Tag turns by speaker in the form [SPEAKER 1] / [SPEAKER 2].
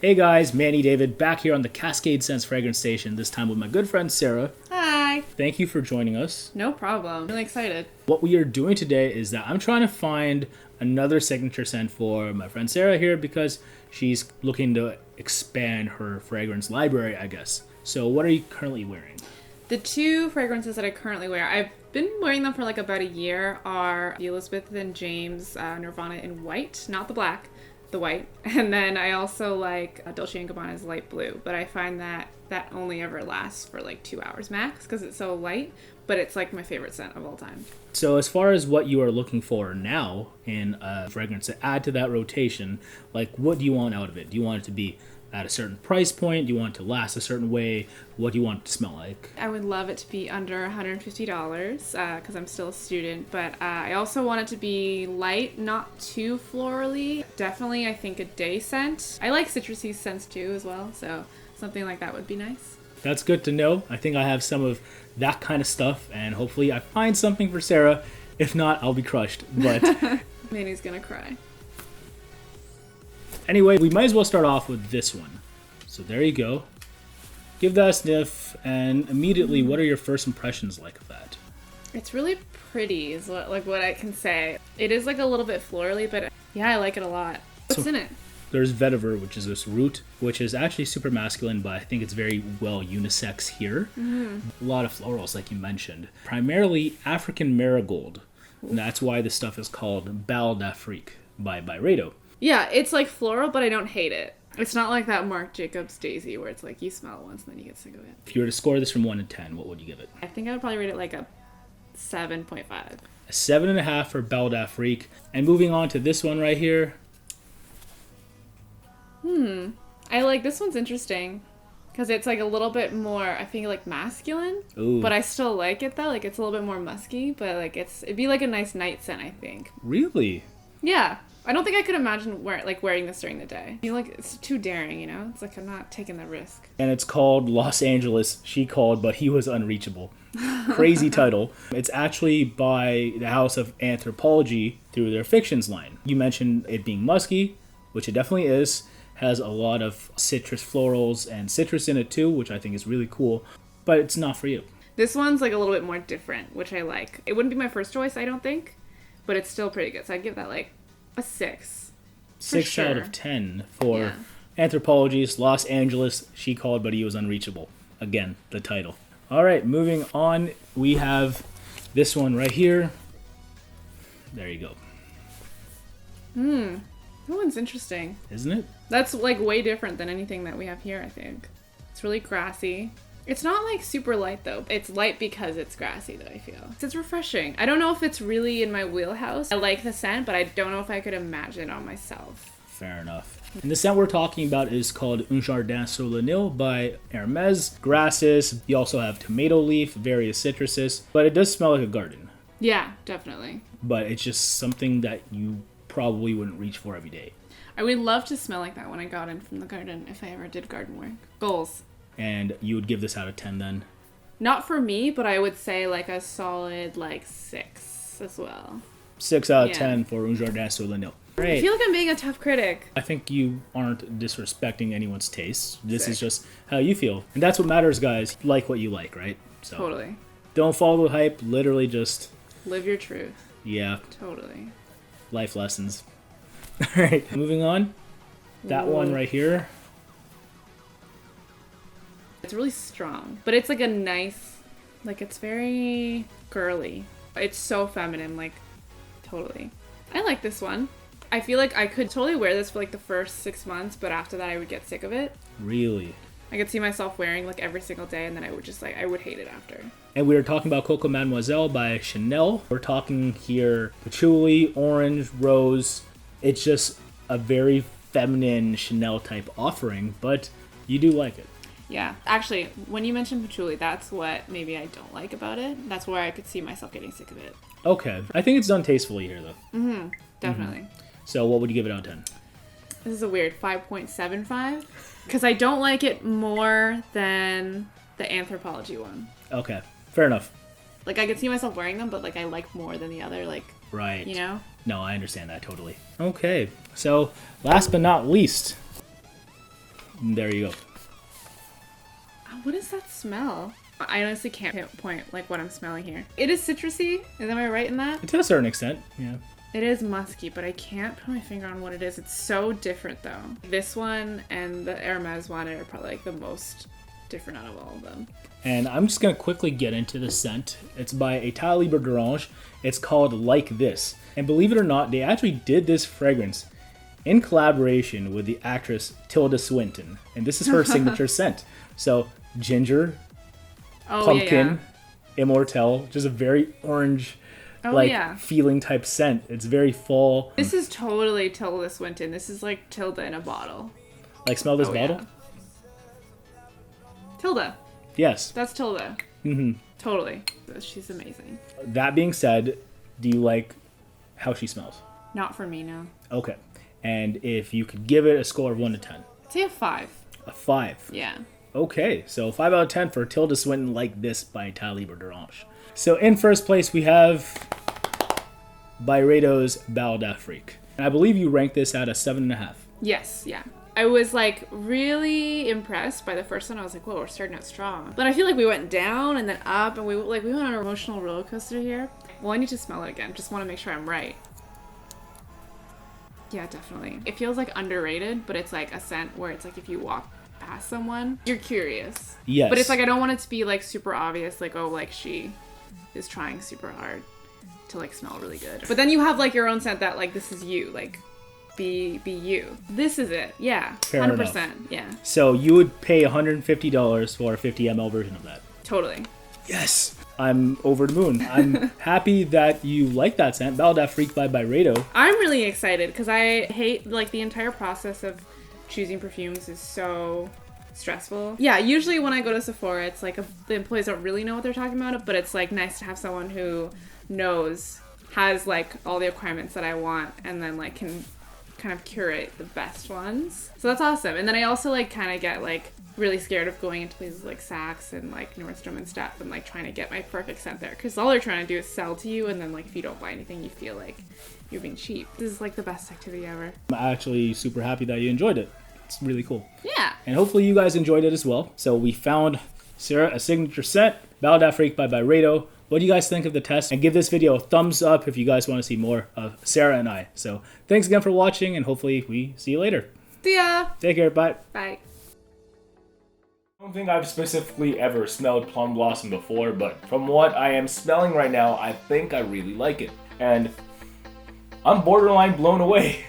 [SPEAKER 1] Hey guys, Manny David back here on the CascadeScents fragrance station, this time with my good friend Sarah.
[SPEAKER 2] Hi.
[SPEAKER 1] Thank you for joining us.
[SPEAKER 2] No problem. I'm really excited.
[SPEAKER 1] What we are doing today is that I'm trying to find another signature scent for my friend Sarah here because she's looking to expand her fragrance library, I guess. So what are you currently wearing?
[SPEAKER 2] The two fragrances that I currently wear, I've been wearing them for like about a year, are the Elizabeth and James Nirvana in white, not the black, the white. And then I also like Dolce & Gabbana's light blue, but I find that that only ever lasts for like 2 hours max because it's so light, but it's like my favorite scent of all time.
[SPEAKER 1] So as far as what you are looking for now in a fragrance to add to that rotation, like what do you want out of it? Do you want it to be at a certain price point? Do you want it to last a certain way? What do you want it to smell like?
[SPEAKER 2] I would love it to be under $150 because I'm still a student, but I also want it to be light, not too florally. Definitely, I think a day scent. I like citrusy scents too as well, so something like that would be nice.
[SPEAKER 1] That's good to know. I think I have some of that kind of stuff, and hopefully I find something for Sarah. If not, I'll be crushed. But
[SPEAKER 2] Manny's gonna cry.
[SPEAKER 1] Anyway, we might as well start off with this one. So there you go. Give that a sniff, and immediately, what are your first impressions like of that?
[SPEAKER 2] It's really pretty, is what I can say. It is like a little bit florally, but yeah, I like it a lot. What's in it?
[SPEAKER 1] There's vetiver, which is this root, which is actually super masculine, but I think it's very well unisex here. Mm-hmm. A lot of florals, like you mentioned. Primarily African marigold. And that's why this stuff is called Bal D'Afrique by Byredo.
[SPEAKER 2] Yeah, it's like floral, but I don't hate it. It's not like that Marc Jacobs daisy where it's like you smell it once and then you get sick of it.
[SPEAKER 1] If you were to score this from 1 to 10, what would you give it?
[SPEAKER 2] I think I would probably rate it like a 7.5.
[SPEAKER 1] A 7.5 for Bal D'Afrique. And moving on to this one right here.
[SPEAKER 2] I like this one's interesting because it's like a little bit more, I think, like masculine.
[SPEAKER 1] Ooh.
[SPEAKER 2] But I still like it though. Like it's a little bit more musky, but like it'd be like a nice night scent, I think.
[SPEAKER 1] Really?
[SPEAKER 2] Yeah. I don't think I could imagine wearing this during the day. I feel like it's too daring, you know? It's like I'm not taking the risk.
[SPEAKER 1] And it's called Los Angeles, She Called, But He Was Unreachable. Crazy title. It's actually by the house of Anthropologie through their fictions line. You mentioned it being musky, which it definitely is. Has a lot of citrus florals and citrus in it too, which I think is really cool. But it's not for you.
[SPEAKER 2] This one's like a little bit more different, which I like. It wouldn't be my first choice, I don't think. But it's still pretty good. So I'd give that like a 6.
[SPEAKER 1] 6 out of 10 for Anthropologie's Los Angeles, She Called, But He Was Unreachable. Again, the title. All right, moving on. We have this one right here. There you go.
[SPEAKER 2] That one's interesting.
[SPEAKER 1] Isn't it?
[SPEAKER 2] That's like way different than anything that we have here, I think. It's really grassy. It's not like super light though. It's light because it's grassy though, I feel. It's refreshing. I don't know if it's really in my wheelhouse. I like the scent, but I don't know if I could imagine it on myself.
[SPEAKER 1] Fair enough. And the scent we're talking about is called Un Jardin sur le Nil by Hermès. Grasses. You also have tomato leaf, various citruses, but it does smell like a garden.
[SPEAKER 2] Yeah, definitely.
[SPEAKER 1] But it's just something that you probably wouldn't reach for every day.
[SPEAKER 2] I would love to smell like that when I got in from the garden if I ever did garden work. Goals.
[SPEAKER 1] And you would give this out of 10 then?
[SPEAKER 2] Not for me, but I would say like a solid like 6 as well.
[SPEAKER 1] 6 out of 10 for Un Jardin sur le Nil. Great.
[SPEAKER 2] I feel like I'm being a tough critic.
[SPEAKER 1] I think you aren't disrespecting anyone's taste. This is just how you feel. And that's what matters, guys. Like what you like, right? So
[SPEAKER 2] Totally.
[SPEAKER 1] don't follow the hype. Literally just...
[SPEAKER 2] Live your truth.
[SPEAKER 1] Yeah.
[SPEAKER 2] Totally.
[SPEAKER 1] Life lessons. All right, moving on. That one right here.
[SPEAKER 2] It's really strong, but it's like a nice, like it's very girly. It's so feminine, like totally. I like this one. I feel like I could totally wear this for like the first 6 months, but after that I would get sick of it.
[SPEAKER 1] Really?
[SPEAKER 2] I could see myself wearing like every single day, and then I would just like, I would hate it after.
[SPEAKER 1] And we were talking about Coco Mademoiselle by Chanel. We're talking here patchouli, orange, rose. It's just a very feminine Chanel type offering, but you do like it.
[SPEAKER 2] Yeah. Actually, when you mentioned patchouli, that's what maybe I don't like about it. That's where I could see myself getting sick of it.
[SPEAKER 1] Okay. I think it's done tastefully here, though.
[SPEAKER 2] Definitely.
[SPEAKER 1] So what would you give it out of 10?
[SPEAKER 2] This is a weird 5.75 because I don't like it more than the Anthropologie one.
[SPEAKER 1] Okay. Fair enough.
[SPEAKER 2] Like, I could see myself wearing them, but, like, I like more than the other, like,
[SPEAKER 1] right.
[SPEAKER 2] You know?
[SPEAKER 1] No, I understand that totally. Okay. So, last but not least, There you go.
[SPEAKER 2] What does that smell? I honestly can't pinpoint like what I'm smelling here. It is citrusy. Am I right in that?
[SPEAKER 1] To a certain extent, yeah.
[SPEAKER 2] It is musky, but I can't put my finger on what it is. It's so different though. This one and the Hermès one are probably like the most different out of all of them.
[SPEAKER 1] And I'm just going to quickly get into the scent. It's by État Libre d'Orange. It's called Like This. And believe it or not, they actually did this fragrance in collaboration with the actress Tilda Swinton. And this is her signature scent. So ginger, pumpkin, immortelle, just a very orange feeling type scent. It's very fall.
[SPEAKER 2] This is totally Tilda Swinton. This is like Tilda in a bottle.
[SPEAKER 1] Like, smell this bottle?
[SPEAKER 2] Yeah. Tilda.
[SPEAKER 1] Yes.
[SPEAKER 2] That's Tilda.
[SPEAKER 1] Mm-hmm.
[SPEAKER 2] Totally. She's amazing.
[SPEAKER 1] That being said, do you like how she smells?
[SPEAKER 2] Not for me, no.
[SPEAKER 1] Okay. And if you could give it a score of 1 to 10?
[SPEAKER 2] I'd say a 5.
[SPEAKER 1] A 5?
[SPEAKER 2] Yeah.
[SPEAKER 1] Okay, so 5 out of 10 for Tilda Swinton Like This by État Libre d'Orange. So in first place we have Byredo's Bal D'Afrique. And I believe you ranked this at a 7.5.
[SPEAKER 2] Yes, yeah. I was like really impressed by the first one. I was like, whoa, we're starting out strong. But I feel like we went down and then up, and we went on an emotional roller coaster here. Well, I need to smell it again. Just want to make sure I'm right. Yeah, definitely. It feels like underrated, but it's like a scent where it's like if you walk past someone, you're curious.
[SPEAKER 1] Yes.
[SPEAKER 2] But it's like I don't want it to be like super obvious, like, oh, like she is trying super hard to like smell really good. But then you have like your own scent that like this is you, like be you. This is it. Yeah.
[SPEAKER 1] Fair
[SPEAKER 2] 100%.
[SPEAKER 1] enough.
[SPEAKER 2] Yeah.
[SPEAKER 1] So you would pay $150 for a 50 ml version of that.
[SPEAKER 2] Totally.
[SPEAKER 1] Yes. I'm over the moon. I'm happy that you like that scent. Bal D'Afrique by Byredo.
[SPEAKER 2] I'm really excited because I hate like the entire process of choosing perfumes is so stressful. Yeah, usually when I go to Sephora, it's like the employees don't really know what they're talking about, but it's like nice to have someone who knows, has like all the requirements that I want, and then like can kind of curate the best ones. So that's awesome. And then I also like kind of get like really scared of going into places like Saks and like Nordstrom and stuff and like trying to get my perfect scent there, because all they're trying to do is sell to you, and then like if you don't buy anything you feel like you're being cheap. This is like the best activity ever.
[SPEAKER 1] I'm actually super happy that you enjoyed it. It's really cool.
[SPEAKER 2] Yeah.
[SPEAKER 1] And hopefully you guys enjoyed it as well. So we found Sarah a signature scent, Bal D'Afrique by Byredo. What do you guys think of the test? And give this video a thumbs up if you guys want to see more of Sarah and I. So thanks again for watching, and hopefully we see you later.
[SPEAKER 2] See ya.
[SPEAKER 1] Take care. Bye.
[SPEAKER 2] Bye.
[SPEAKER 1] I don't think I've specifically ever smelled Plum Blossom before, but from what I am smelling right now, I think I really like it. And I'm borderline blown away.